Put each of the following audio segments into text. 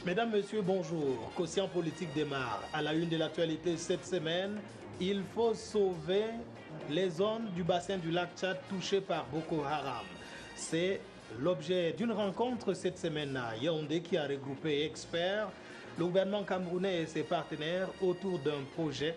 Mesdames, Messieurs, bonjour. Quotient politique démarre. À la une de l'actualité cette semaine, il faut sauver les zones du bassin du lac Tchad touchées par Boko Haram. C'est l'objet d'une rencontre cette semaine à Yaoundé qui a regroupé experts, le gouvernement camerounais et ses partenaires autour d'un projet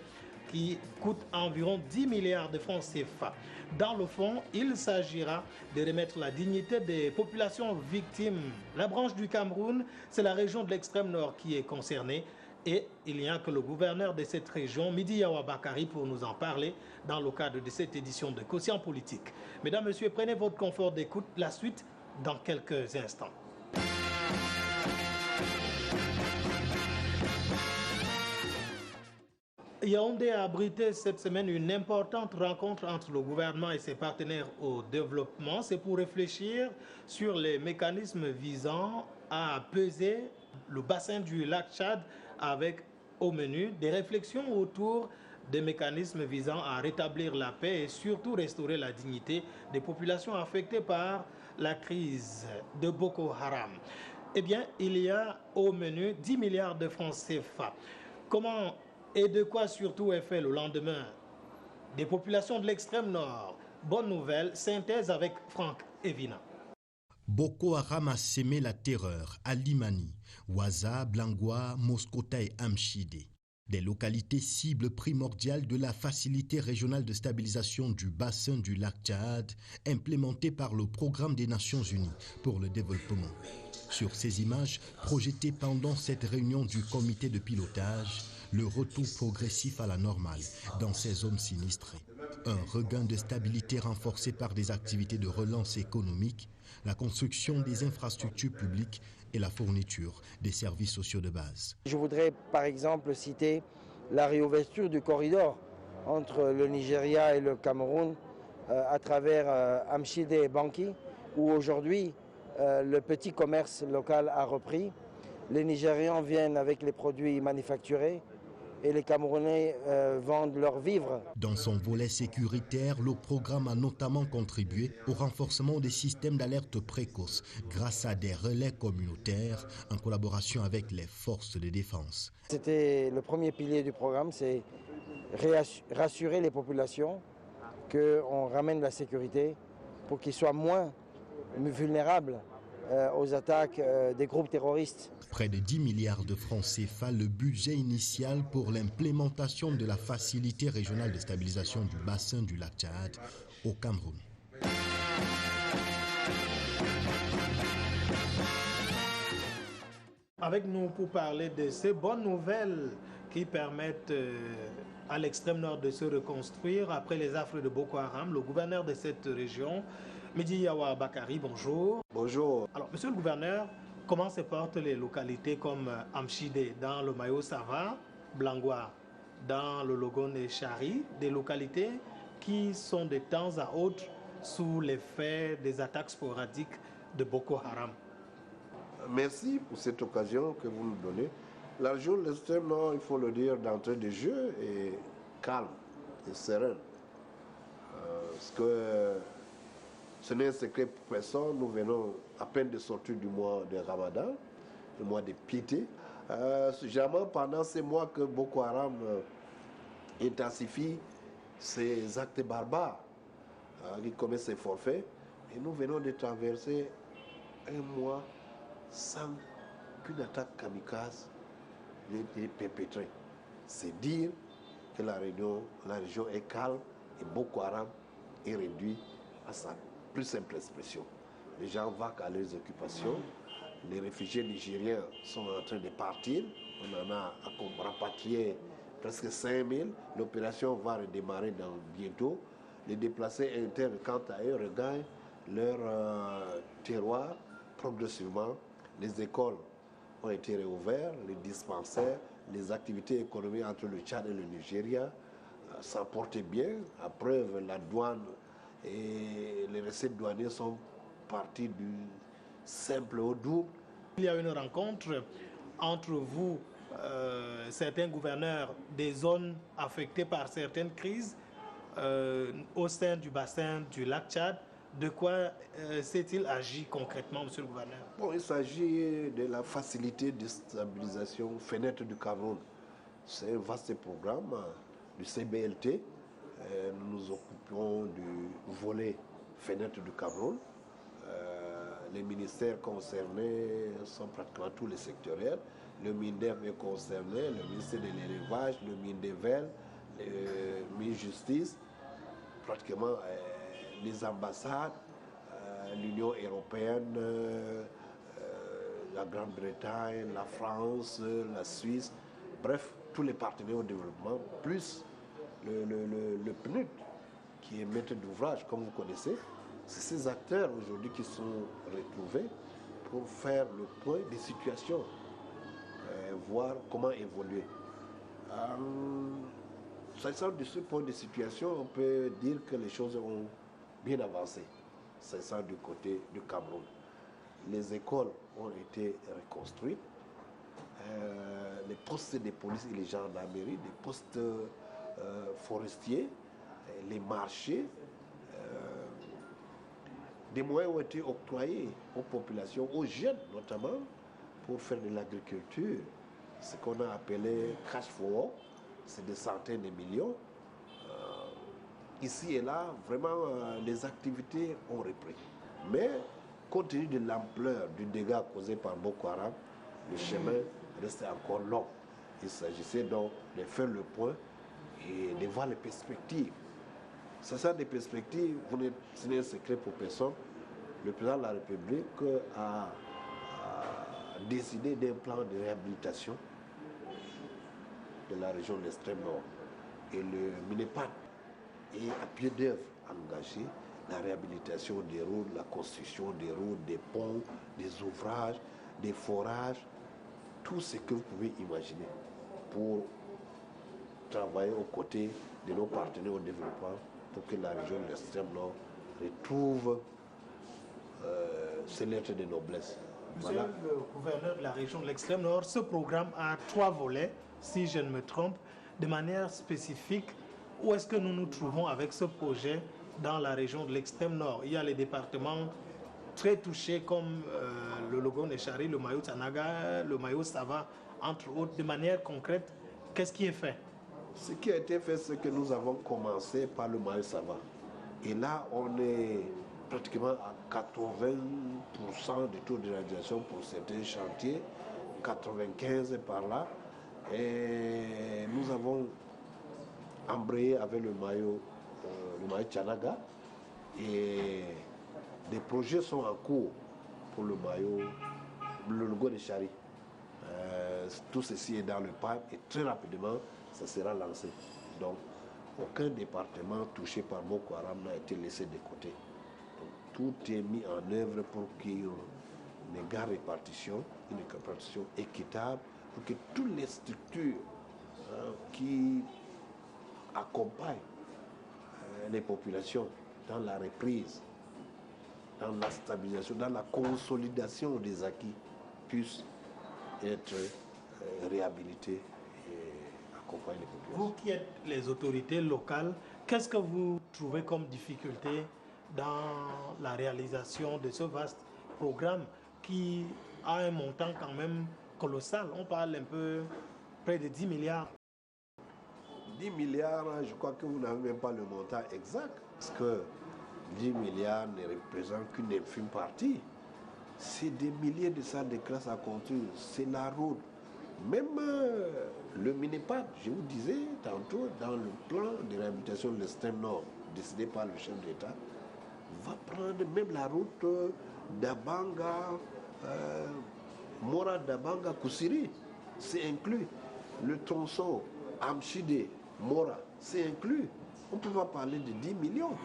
qui coûte environ 10 milliards de francs CFA. Dans le fond, il s'agira de remettre la dignité des populations victimes. La branche du Cameroun, c'est la région de l'extrême nord qui est concernée. Et il n'y a que le gouverneur de cette région, Midi Yawa Bakari, pour nous en parler dans le cadre de cette édition de Quotient politique. Mesdames, Messieurs, prenez votre confort d'écoute. La suite dans quelques instants. Yaoundé a abrité cette semaine une importante rencontre entre le gouvernement et ses partenaires au développement. C'est pour réfléchir sur les mécanismes visant à peser le bassin du lac Tchad avec au menu des réflexions autour des mécanismes visant à rétablir la paix et surtout restaurer la dignité des populations affectées par la crise de Boko Haram. Eh bien, il y a au menu 10 milliards de francs CFA. Comment et de quoi surtout est fait le lendemain des populations de l'extrême nord? Bonne nouvelle, synthèse avec Franck Evina. Boko Haram a sémé la terreur à Limani, Ouaza, Blangwa, Moskota et Amchide, des localités cibles primordiales de la Facilité régionale de stabilisation du bassin du lac Tchad, implémentée par le Programme des Nations Unies pour le développement. Sur ces images, projetées pendant cette réunion du comité de pilotage, le retour progressif à la normale dans ces zones sinistrées. Un regain de stabilité renforcé par des activités de relance économique, la construction des infrastructures publiques et la fourniture des services sociaux de base. Je voudrais par exemple citer la réouverture du corridor entre le Nigeria et le Cameroun à travers Amchide et Banki, où aujourd'hui le petit commerce local a repris. Les Nigérians viennent avec les produits manufacturés et les Camerounais vendent leurs vivres. Dans son volet sécuritaire, le programme a notamment contribué au renforcement des systèmes d'alerte précoce grâce à des relais communautaires en collaboration avec les forces de défense. C'était le premier pilier du programme, c'est rassurer les populations qu'on ramène la sécurité pour qu'ils soient moins vulnérables aux attaques des groupes terroristes. Près de 10 milliards de francs CFA, le budget initial pour l'implémentation de la Facilité régionale de stabilisation du bassin du lac Tchad au Cameroun. Avec nous pour parler de ces bonnes nouvelles qui permettent à l'extrême nord de se reconstruire après les affres de Boko Haram, le gouverneur de cette région, Midi Yawa Bakari, bonjour. Bonjour. Alors, monsieur le gouverneur, comment se portent les localités comme Amchide dans le Mayo-Sava, Blangwa dans le Logone et Chari, des localités qui sont de temps à autre sous l'effet des attaques sporadiques de Boko Haram? Merci pour cette occasion que vous nous donnez. La région de l'extrême nord, il faut le dire, d'entrée de jeu est calme et sereine. Parce que ce n'est un secret pour personne. Nous venons à peine de sortir du mois de Ramadan, le mois de piété. C'est généralement pendant ces mois que Boko Haram intensifie ses actes barbares, qui commet ses forfaits. Et nous venons de traverser un mois sans qu'une attaque kamikaze n'ait été perpétrée. C'est dire que la région est calme et Boko Haram est réduit à sa plus simple expression. Les gens vaquent à leurs occupations. Les réfugiés nigériens sont en train de partir. On en a rapatrié presque 5000. L'opération va redémarrer bientôt. Les déplacés internes, quant à eux, regagnent leur terroir progressivement. Les écoles ont été réouvertes, les dispensaires, les activités économiques entre le Tchad et le Nigeria s'en portent bien. À preuve, la douane et les recettes douanières sont parties du simple au double. Il y a une rencontre entre vous, certains gouverneurs des zones affectées par certaines crises au sein du bassin du lac Tchad De quoi s'est-il agi concrètement, monsieur le gouverneur? Bon, il s'agit de la facilité de stabilisation Fenêtre du Cameroun. C'est un vaste programme du CBLT. Nous nous occupons du volet Fenêtre du Cameroun. Les ministères concernés sont pratiquement tous les sectoriels. Le MINDEF est concerné, le ministère de l'élevage, le MINDEVEL, le ministre de la Justice, pratiquement les ambassades, l'Union européenne, la Grande-Bretagne, la France, la Suisse, bref, tous les partenaires au développement, plus le PNUD, qui est maître d'ouvrage, comme vous connaissez. C'est ces acteurs aujourd'hui qui sont retrouvés pour faire le point des situations, voir comment évoluer. S'agissant de ce point de situation, on peut dire que les choses ont bien avancé, s'agissant du côté du Cameroun. Les écoles ont été reconstruites, les postes de police et les gendarmeries, les postes forestiers, les marchés, des moyens ont été octroyés aux populations, aux jeunes notamment, pour faire de l'agriculture, ce qu'on a appelé cash for all, c'est des centaines de millions. Ici et là, vraiment, les activités ont repris. Mais, compte tenu de l'ampleur du dégât causé par Boko Haram, le chemin restait encore long. Il s'agissait donc de faire le point et de voir les perspectives. C'est ça, des perspectives, ce n'est un secret pour personne. Le président de la République a décidé d'un plan de réhabilitation de la région de l'extrême nord. Et le MINEPAD est à pied d'œuvre engagé la réhabilitation des routes, la construction des routes, des ponts, des ouvrages, des forages, tout ce que vous pouvez imaginer pour travailler aux côtés de nos partenaires au développement pour que la région de l'extrême nord retrouve ses lettres de noblesse. Monsieur le gouverneur de la région de l'extrême nord, ce programme a 3 volets, si je ne me trompe. De manière spécifique, où est-ce que nous nous trouvons avec ce projet dans la région de l'extrême nord? Il y a les départements très touchés comme le Logo-Nechari, le Mayo-Tanaga, le Mayo-Sava, entre autres. De manière concrète, qu'est-ce qui est fait? Ce qui a été fait, c'est que nous avons commencé par le Mayo-Sava. Et là, on est pratiquement à 80% du taux de réalisation pour certains chantiers, 95% par là. Et nous avons embrayé avec le Mayo Tchanaga. Et des projets sont en cours pour le Logo-Nechari. Tout ceci est dans le pipe et très rapidement, ça sera lancé. Donc, aucun département touché par Boko Haram n'a été laissé de côté. Donc, tout est mis en œuvre pour qu'il y ait une égale répartition, une répartition équitable, pour que toutes les structures qui accompagnent les populations dans la reprise, dans la stabilisation, dans la consolidation des acquis puissent être réhabilités et accompagner les populations. Vous qui êtes les autorités locales, qu'est-ce que vous trouvez comme difficulté dans la réalisation de ce vaste programme qui a un montant quand même colossal? On parle un peu près de 10 milliards. 10 milliards, je crois que vous n'avez même pas le montant exact, parce que 10 milliards ne représentent qu'une infime partie. C'est des milliers de salles de classe à construire, c'est la route. Même le MINEPAD, je vous disais tantôt, dans le plan de réhabilitation de l'extrême nord, décidé par le chef d'État, va prendre même la route d'Abanga, Mora d'Abanga, Koussiri, c'est inclus. Le tronçon Amchide, Mora, c'est inclus. On ne peut pas parler de 10 millions.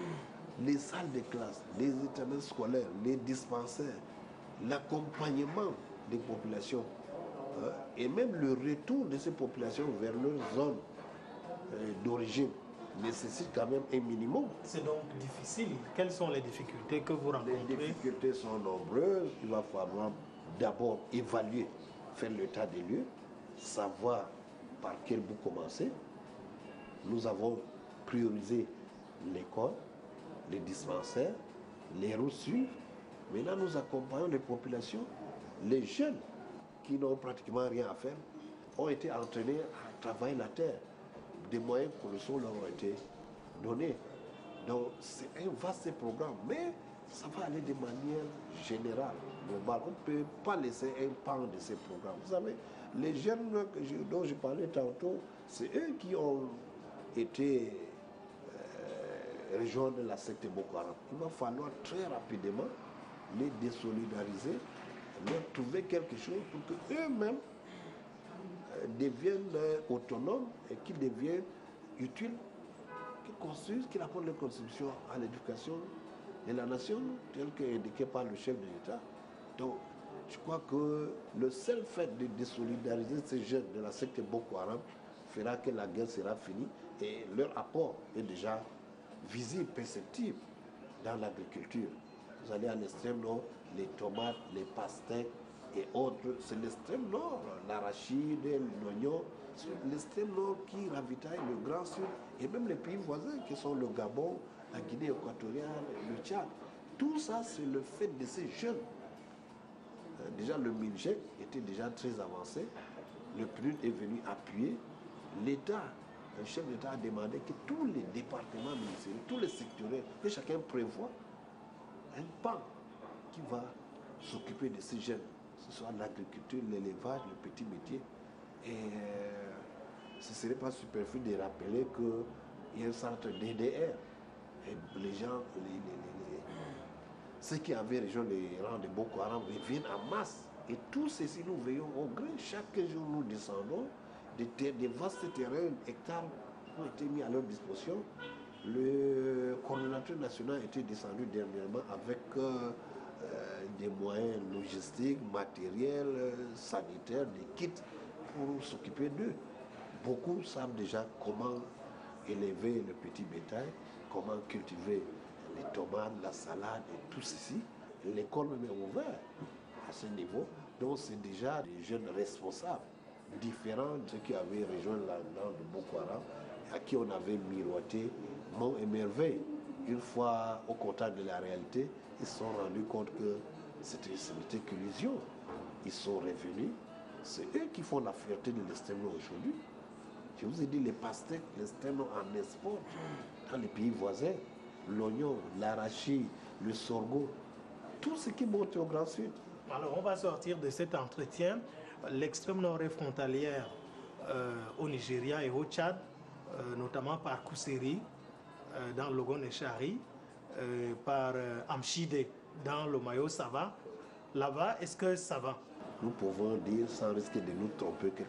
Les salles de classe, les établissements scolaires, les dispensaires, l'accompagnement des populations et même le retour de ces populations vers leur zone d'origine nécessite quand même un minimum. C'est donc difficile. Quelles sont les difficultés que vous rencontrez? Les difficultés sont nombreuses. Il va falloir d'abord évaluer, faire l'état des lieux, savoir par quel bout commencer. Nous avons priorisé l'école, les dispensaires, les routes suivent. Maintenant, nous accompagnons les populations. Les jeunes qui n'ont pratiquement rien à faire ont été entraînés à travailler la terre. Des moyens colossaux leur ont été donnés. Donc, c'est un vaste programme, mais ça va aller de manière générale, globale. On ne peut pas laisser un pan de ces programmes. Vous savez, les jeunes dont je parlais tantôt, c'est eux qui ont été rejoindre la secte Boko Haram. Il va falloir très rapidement les désolidariser, leur trouver quelque chose pour qu'eux-mêmes deviennent autonomes et qu'ils deviennent utiles, qu'ils construisent, qu'ils apportent leur contribution à l'éducation de la nation, telle qu'indiquée par le chef de l'État. Donc, je crois que le seul fait de désolidariser ces jeunes de la secte Boko Haram fera que la guerre sera finie et leur apport est déjà visible, perceptible dans l'agriculture. Vous allez à l'extrême nord, les tomates, les pastèques et autres, c'est l'extrême nord, l'arachide, l'oignon, c'est l'extrême nord qui ravitaille le Grand Sud et même les pays voisins qui sont le Gabon, la Guinée équatoriale, le Tchad. Tout ça, c'est le fait de ces jeunes. Déjà, le MINJEC était déjà très avancé. Le PNUD est venu appuyer. L'État, le chef d'État a demandé que tous les départements ministériels, tous les secteurs, que chacun prévoit un pan qui va s'occuper de ces jeunes, que ce soit l'agriculture, l'élevage, le petit métier. Et ce ne serait pas superflu de rappeler qu'il y a un centre DDR. Et les gens, ceux qui avaient rejoint les rangs de Boko Haram reviennent en masse. Et tout ceci, nous veillons au gré. Chaque jour, nous descendons. Des vastes terrains, hectares, ont été mis à leur disposition. Le coordonnateur national était descendu dernièrement avec des moyens logistiques, matériels, sanitaires, des kits pour s'occuper d'eux. Beaucoup savent déjà comment élever le petit bétail, comment cultiver les tomates, la salade et tout ceci. L'école même est ouverte à ce niveau. Donc c'est déjà des jeunes responsables, différents de ceux qui avaient rejoint la langue de Boko Haram, à qui on avait miroité monts et merveilles. Une fois au contact de la réalité, ils se sont rendus compte que ce n'était qu'illusion. Ils sont revenus. C'est eux qui font la fierté de l'extrême nord aujourd'hui. Je vous ai dit, les pastèques, l'extrême nord en export dans les pays voisins. L'oignon, l'arachide, le sorgho, tout ce qui monte au Grand Sud. Alors, on va sortir de cet entretien. L'extrême nord est frontalière au Nigeria et au Tchad, notamment par Kousséri, dans l'Ogon et Chari, par Amchide, dans le Mayo Sava. Là-bas, est-ce que ça va? Nous pouvons dire, sans risquer de nous tromper, que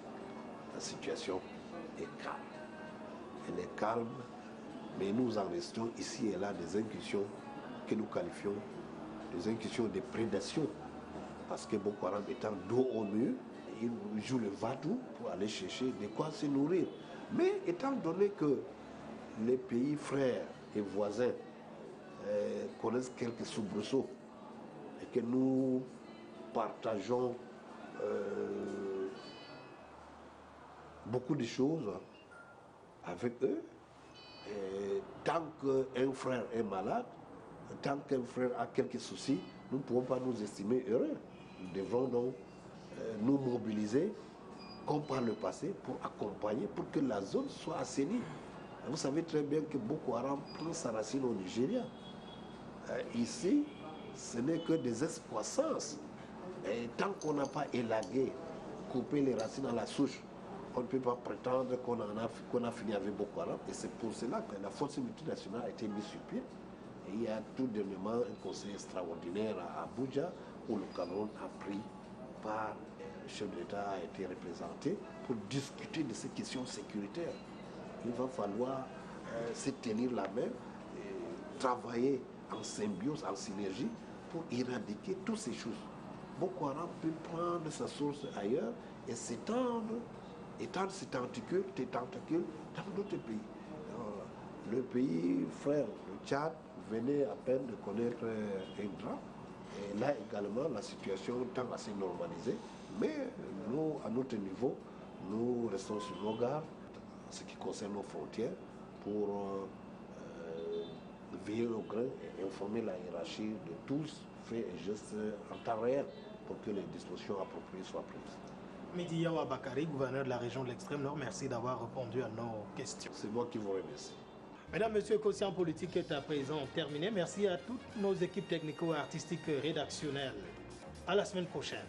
la situation est calme. Elle est calme, mais nous en restons ici et là des incursions que nous qualifions des incursions de prédation. Parce que Boko Haram étant dos au mur, il joue le vadou pour aller chercher de quoi se nourrir. Mais étant donné que les pays frères et voisins connaissent quelques soubresauts et que nous partageons beaucoup de choses avec eux, et tant qu'un frère est malade, tant qu'un frère a quelques soucis, nous ne pouvons pas nous estimer heureux. Nous devrons donc nous mobiliser comme par le passé pour accompagner, pour que la zone soit assainie. Vous savez très bien que Boko Haram prend sa racine au Nigeria. Ici, ce n'est que des excroissances. Et tant qu'on n'a pas élagué, coupé les racines à la souche, on ne peut pas prétendre qu'on a fini avec Boko Haram. Et c'est pour cela que la force multinationale a été mise sur pied. Et il y a tout dernièrement un conseil extraordinaire à Abuja où le Cameroun a pris part, le chef de l'État a été représenté pour discuter de ces questions sécuritaires. Il va falloir se tenir la main, et travailler en symbiose, en synergie pour éradiquer toutes ces choses. Boko Haram peut prendre sa source ailleurs et s'étendre, étendre ses tentacules dans d'autres pays. Le pays frère, le Tchad, venait à peine de connaître un drame. Et là également, la situation tend à se normaliser. Mais nous, à notre niveau, nous restons sur nos gardes en ce qui concerne nos frontières pour veiller au grain et informer la hiérarchie de tous faits et gestes en temps réel pour que les dispositions appropriées soient prises. Midi Yawa Bakari, gouverneur de la région de l'Extrême Nord, merci d'avoir répondu à nos questions. C'est moi qui vous remercie. Mesdames, Messieurs, Quotient Politique est à présent terminé. Merci à toutes nos équipes technico-artistiques rédactionnelles. À la semaine prochaine.